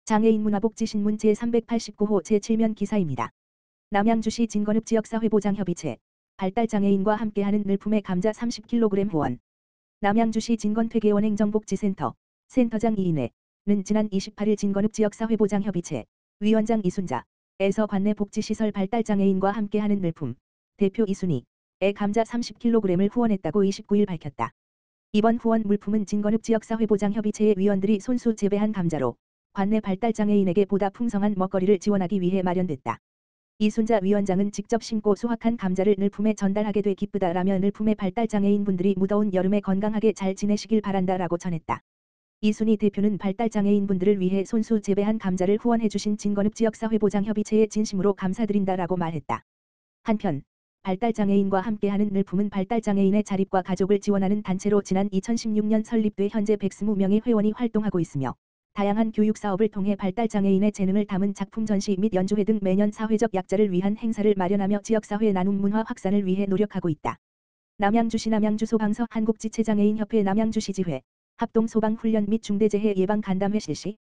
장애인 문화복지신문 제389호 제7면 기사입니다. 남양주시 진건읍 지역사회보장협의체 발달장애인과 함께하는 늘품의 감자 30kg 후원. 남양주시 진건퇴계원 행정복지센터 센터장 이인혜는 지난 28일 진건읍 지역사회보장협의체 위원장 이순자에서 관내 복지시설 발달장애인과 함께하는 늘품 대표 이순희의 감자 30kg을 후원했다고 29일 밝혔다. 이번 후원 물품은 진건읍 지역사회보장협의체의 위원들이 손수 재배한 감자로 관내 발달장애인에게 보다 풍성한 먹거리를 지원하기 위해 마련됐다. 이순자 위원장은 직접 심고 수확한 감자를 늘품에 전달하게 돼 기쁘다라며 늘품의 발달장애인 분들이 무더운 여름에 건강하게 잘 지내시길 바란다라고 전했다. 이순희 대표는 발달장애인 분들을 위해 손수 재배한 감자를 후원해주신 진건읍 지역사회보장협의체에 진심으로 감사드린다라고 말했다. 한편 발달장애인과 함께하는 늘품은 발달장애인의 자립과 가족을 지원하는 단체로 지난 2016년 설립돼 현재 120명의 회원이 활동하고 있으며 다양한 교육 사업을 통해 발달장애인의 재능을 담은 작품 전시 및 연주회 등 매년 사회적 약자를 위한 행사를 마련하며 지역사회 나눔 문화 확산을 위해 노력하고 있다. 남양주시 남양주소방서 한국지체장애인협회 남양주시지회 합동소방훈련 및 중대재해 예방 간담회 실시.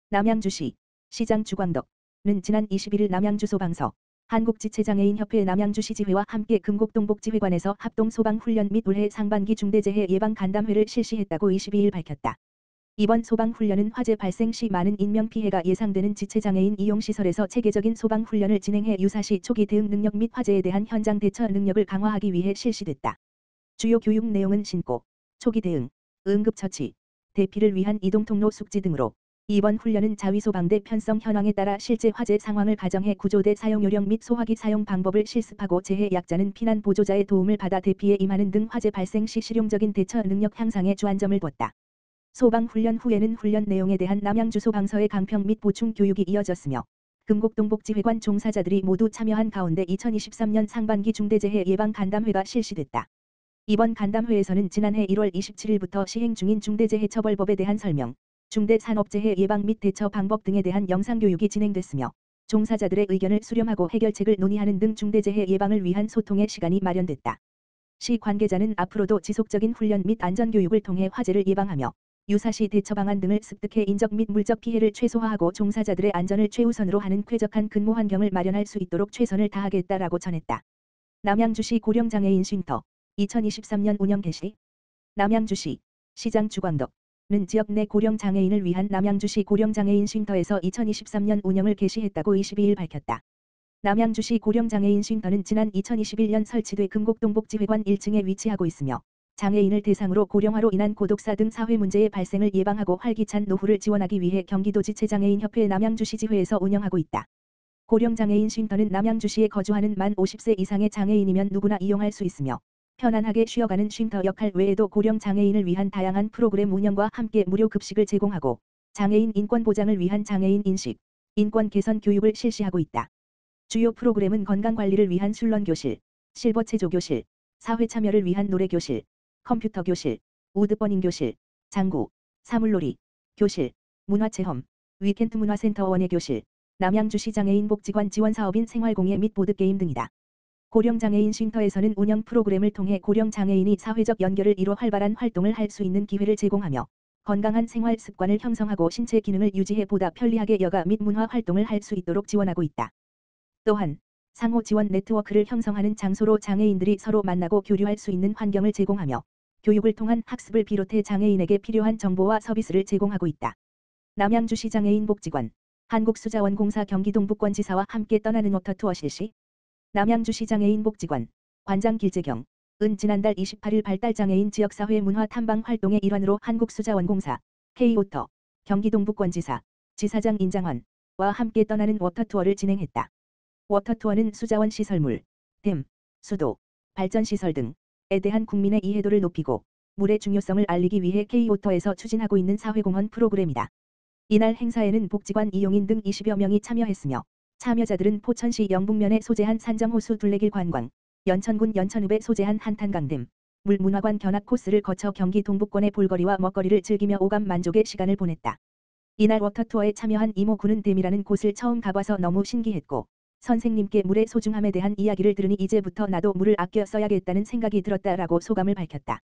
남양주시 시장 주광덕은 지난 21일 남양주소방서 한국지체장애인협회 남양주시지회와 함께 금곡동복지회관에서 합동소방훈련 및 올해 상반기 중대재해 예방 간담회를 실시했다고 22일 밝혔다. 이번 소방훈련은 화재 발생 시 많은 인명피해가 예상되는 지체장애인 이용시설에서 체계적인 소방훈련을 진행해 유사시 초기 대응 능력 및 화재에 대한 현장 대처 능력을 강화하기 위해 실시됐다. 주요 교육 내용은 신고, 초기 대응, 응급처치, 대피를 위한 이동통로 숙지 등으로 이번 훈련은 자위소방대 편성 현황에 따라 실제 화재 상황을 가정해 구조대 사용 요령 및 소화기 사용 방법을 실습하고 재해 약자는 피난 보조자의 도움을 받아 대피에 임하는 등 화재 발생 시 실용적인 대처 능력 향상에 주안점을 뒀다. 소방훈련 후에는 훈련 내용에 대한 남양주소방서의 강평 및 보충 교육이 이어졌으며 금곡동복지회관 종사자들이 모두 참여한 가운데 2023년 상반기 중대재해 예방 간담회가 실시됐다. 이번 간담회에서는 지난해 1월 27일부터 시행 중인 중대재해처벌법에 대한 설명, 중대산업재해 예방 및 대처 방법 등에 대한 영상교육이 진행됐으며 종사자들의 의견을 수렴하고 해결책을 논의하는 등 중대재해 예방을 위한 소통의 시간이 마련됐다. 시 관계자는 앞으로도 지속적인 훈련 및 안전교육을 통해 화재를 예방하며 유사시 대처 방안 등을 습득해 인적 및 물적 피해를 최소화하고 종사자들의 안전을 최우선으로 하는 쾌적한 근무 환경을 마련할 수 있도록 최선을 다하겠다라고 전했다. 남양주시 고령장애인 쉼터 2023년 운영 개시. 남양주시 시장 주광덕은 지역 내 고령장애인을 위한 남양주시 고령장애인 쉼터에서 2023년 운영을 개시했다고 22일 밝혔다. 남양주시 고령장애인 쉼터는 지난 2021년 설치돼 금곡동복지회관 1층에 위치하고 있으며 장애인을 대상으로 고령화로 인한 고독사 등 사회 문제의 발생을 예방하고 활기찬 노후를 지원하기 위해 경기도 지체장애인협회 남양주시지회에서 운영하고 있다. 고령장애인 쉼터는 남양주시에 거주하는 만 50세 이상의 장애인이면 누구나 이용할 수 있으며 편안하게 쉬어가는 쉼터 역할 외에도 고령장애인을 위한 다양한 프로그램 운영과 함께 무료 급식을 제공하고 장애인 인권 보장을 위한 장애인 인식, 인권 개선 교육을 실시하고 있다. 주요 프로그램은 건강관리를 위한 술런교실, 실버체조교실, 사회참여를 위한 노래교실, 컴퓨터 교실, 우드버닝 교실, 장구, 사물놀이, 교실, 문화체험, 위켄드 문화센터 원예 교실, 남양주시 장애인 복지관 지원사업인 생활공예 및 보드게임 등이다. 고령장애인 쉼터에서는 운영 프로그램을 통해 고령장애인이 사회적 연결을 이뤄 활발한 활동을 할 수 있는 기회를 제공하며 건강한 생활 습관을 형성하고 신체 기능을 유지해 보다 편리하게 여가 및 문화 활동을 할 수 있도록 지원하고 있다. 또한 상호 지원 네트워크를 형성하는 장소로 장애인들이 서로 만나고 교류할 수 있는 환경을 제공하며 교육을 통한 학습을 비롯해 장애인에게 필요한 정보와 서비스를 제공하고 있다. 남양주시 장애인 복지관, 한국수자원공사 경기동북권지사와 함께 떠나는 워터투어 실시. 남양주시 장애인 복지관, 관장 길재경은 지난달 28일 발달장애인 지역사회 문화 탐방 활동의 일환으로 한국수자원공사, K오터, 경기동북권지사, 지사장 인장환과 함께 떠나는 워터투어를 진행했다. 워터투어는 수자원 시설물, 댐, 수도, 발전시설 등에 대한 국민의 이해도를 높이고 물의 중요성을 알리기 위해 K오터에서 추진하고 있는 사회공헌 프로그램이다. 이날 행사에는 복지관 이용인 등 20여 명이 참여했으며 참여자들은 포천시 영북면에 소재한 산정호수 둘레길 관광, 연천군 연천읍에 소재한 한탄강댐, 물문화관 견학 코스를 거쳐 경기 동북권의 볼거리와 먹거리를 즐기며 오감 만족의 시간을 보냈다. 이날 워터투어에 참여한 이모 군은 댐이라는 곳을 처음 가봐서 너무 신기했고 선생님께 물의 소중함에 대한 이야기를 들으니 이제부터 나도 물을 아껴 써야겠다는 생각이 들었다라고 소감을 밝혔다.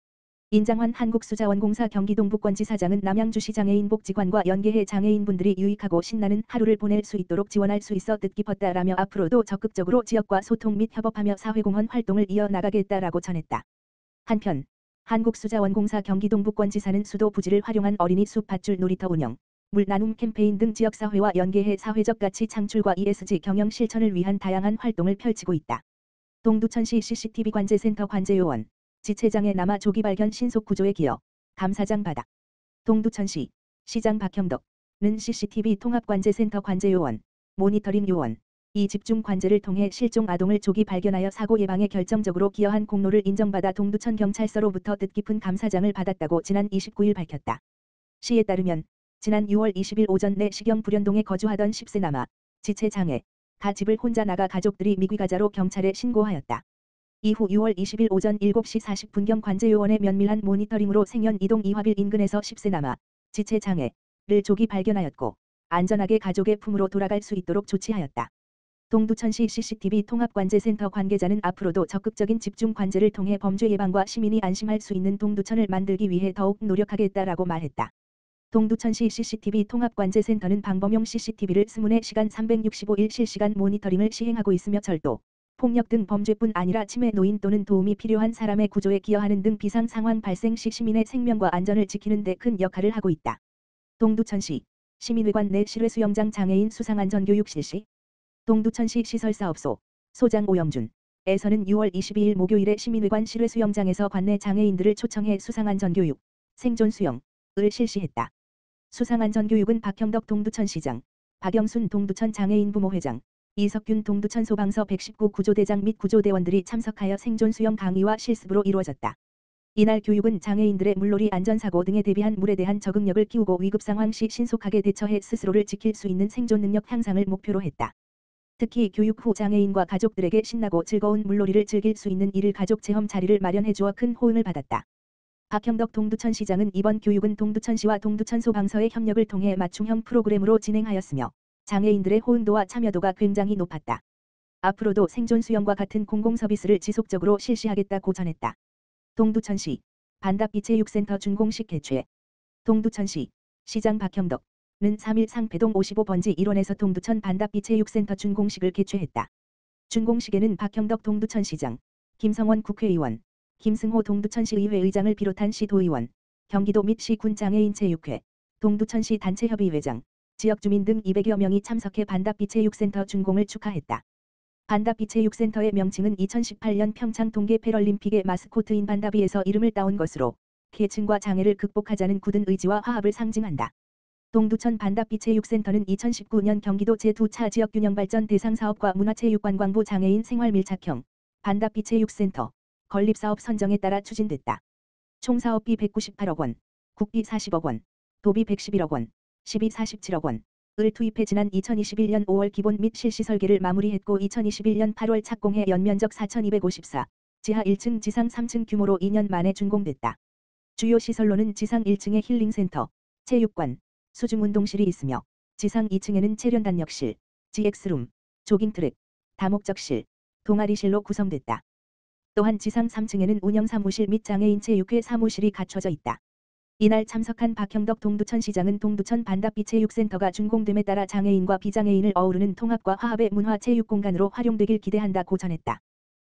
인장환 한국수자원공사 경기동북권지사장은 남양주시 장애인 복지관과 연계해 장애인분들이 유익하고 신나는 하루를 보낼 수 있도록 지원할 수 있어 뜻깊었다라며 앞으로도 적극적으로 지역과 소통 및 협업하며 사회공헌 활동을 이어나가겠다라고 전했다. 한편 한국수자원공사 경기동북권지사는 수도 부지를 활용한 어린이 숲 밧줄 놀이터 운영, 물 나눔 캠페인 등 지역사회와 연계해 사회적 가치 창출과 ESG 경영 실천을 위한 다양한 활동을 펼치고 있다. 동두천시 CCTV 관제센터 관제요원, 지체장애 남아 조기 발견 신속 구조에 기여, 감사장 받아. 동두천시, 시장 박형덕는 CCTV 통합관제센터 관제요원, 모니터링 요원, 이 집중 관제를 통해 실종 아동을 조기 발견하여 사고 예방에 결정적으로 기여한 공로를 인정받아 동두천 경찰서로부터 뜻깊은 감사장을 받았다고 지난 29일 밝혔다. 시에 따르면 지난 6월 20일 오전 내시경 불현동에 거주하던 10세 남아, 지체장애, 가 집을 혼자 나가 가족들이 미귀가자로 경찰에 신고하였다. 이후 6월 20일 오전 7시 40분경 관제요원의 면밀한 모니터링으로 생현 이동 이화빌 인근에서 10세 남아, 지체장애를 조기 발견하였고 안전하게 가족의 품으로 돌아갈 수 있도록 조치하였다. 동두천시 CCTV 통합관제센터 관계자는 앞으로도 적극적인 집중 관제를 통해 범죄 예방과 시민이 안심할 수 있는 동두천을 만들기 위해 더욱 노력하겠다라고 말했다. 동두천시 CCTV 통합관제센터는 방범용 CCTV를 20시간 365일 실시간 모니터링을 시행하고 있으며 절도, 폭력 등 범죄뿐 아니라 치매 노인 또는 도움이 필요한 사람의 구조에 기여하는 등 비상 상황 발생 시 시민의 생명과 안전을 지키는 데 큰 역할을 하고 있다. 동두천시 시민회관 내 실외수영장 장애인 수상안전교육 실시. 동두천시 시설사업소 소장 오영준에서는 6월 22일 목요일에 시민회관 실외수영장에서 관내 장애인들을 초청해 수상안전교육, 생존수영을 실시했다. 수상안전교육은 박형덕 동두천시장, 박영순 동두천 장애인 부모회장, 이석균 동두천 소방서 119 구조대장 및 구조대원들이 참석하여 생존수영 강의와 실습으로 이루어졌다. 이날 교육은 장애인들의 물놀이 안전사고 등에 대비한 물에 대한 적응력을 키우고 위급상황 시 신속하게 대처해 스스로를 지킬 수 있는 생존 능력 향상을 목표로 했다. 특히 교육 후 장애인과 가족들에게 신나고 즐거운 물놀이를 즐길 수 있는 일일 가족 체험 자리를 마련해 주어 큰 호응을 받았다. 박형덕 동두천시장은 이번 교육은 동두천시와 동두천소방서의 협력을 통해 맞춤형 프로그램으로 진행하였으며 장애인들의 호응도와 참여도가 굉장히 높았다. 앞으로도 생존 수영과 같은 공공서비스를 지속적으로 실시하겠다고 전했다. 동두천시 반답비체육센터 준공식 개최. 동두천시 시장 박형덕은 3일 상패동 55번지 1원에서 동두천 반답비체육센터 준공식을 개최했다. 준공식에는 박형덕 동두천시장, 김성원 국회의원, 김승호 동두천시의회 의장을 비롯한 시도의원, 경기도 및 시군 장애인체육회, 동두천시 단체협의회장, 지역주민 등 200여 명이 참석해 반답비체육센터 준공을 축하했다. 반답비체육센터의 명칭은 2018년 평창 동계 패럴림픽의 마스코트인 반다비에서 이름을 따온 것으로 계층과 장애를 극복하자는 굳은 의지와 화합을 상징한다. 동두천 반답비체육센터는 2019년 경기도 제2차 지역균형발전 대상사업과 문화체육관광부 장애인 생활밀착형 반답비체육센터 건립사업 선정에 따라 추진됐다. 총 사업비 198억 원, 국비 40억 원, 도비 111억 원, 시비 47억 원을 투입해 지난 2021년 5월 기본 및 실시 설계를 마무리했고 2021년 8월 착공해 연면적 4,254, 지하 1층 지상 3층 규모로 2년 만에 준공됐다. 주요 시설로는 지상 1층에 힐링센터, 체육관, 수중운동실이 있으며 지상 2층에는 체련단역실, GX룸, 조깅트랙, 다목적실, 동아리실로 구성됐다. 또한 지상 3층에는 운영사무실 및 장애인 체육회 사무실이 갖춰져 있다. 이날 참석한 박형덕 동두천시장은 동두천 반답비체육센터가 준공됨에 따라 장애인과 비장애인을 어우르는 통합과 화합의 문화체육공간으로 활용되길 기대한다고 전했다.